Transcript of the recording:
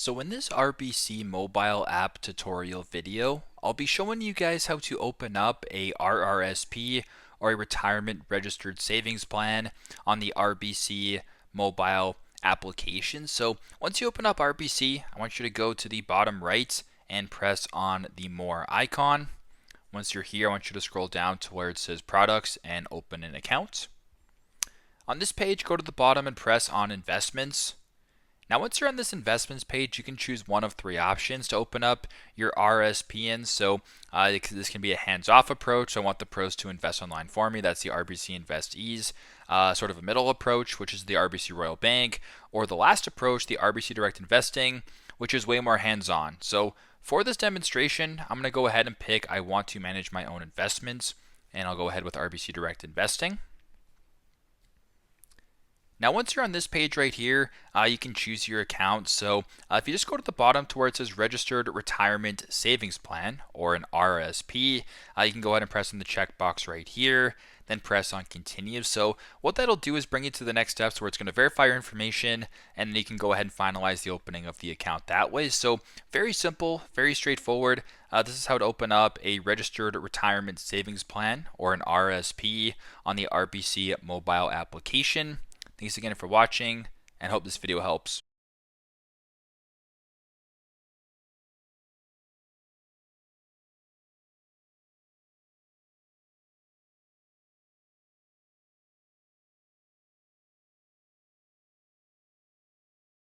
So in this RBC Mobile App tutorial video, I'll be showing you guys how to open up a RRSP or a retirement registered savings plan on the RBC Mobile application. So once you open up RBC, I want you to go to the bottom right and press on the More icon. Once you're here, I want you to scroll down to where it says Products and open an account. On this page, go to the bottom and press on Investments. Now, once you're on this investments page, you can choose one of three options to open up your RSP in. So this can be a hands-off approach. So I want the pros to invest online for me. That's the RBC Invest Ease. Sort of a middle approach, which is the RBC Royal Bank. Or the last approach, the RBC Direct Investing, which is way more hands-on. So for this demonstration, I'm going to go ahead and pick I want to manage my own investments. And I'll go ahead with RBC Direct Investing. Now, once you're on this page right here, you can choose your account. So if you just go to the bottom to where it says Registered Retirement Savings Plan, or an RRSP, you can go ahead and press on the checkbox right here, then press on Continue. So what that'll do is bring you to the next steps where it's going to verify your information, and then you can go ahead and finalize the opening of the account that way. So very simple, very straightforward. This is how to open up a Registered Retirement Savings Plan, or an RRSP, on the RBC mobile application. Thanks again for watching, and hope this video helps.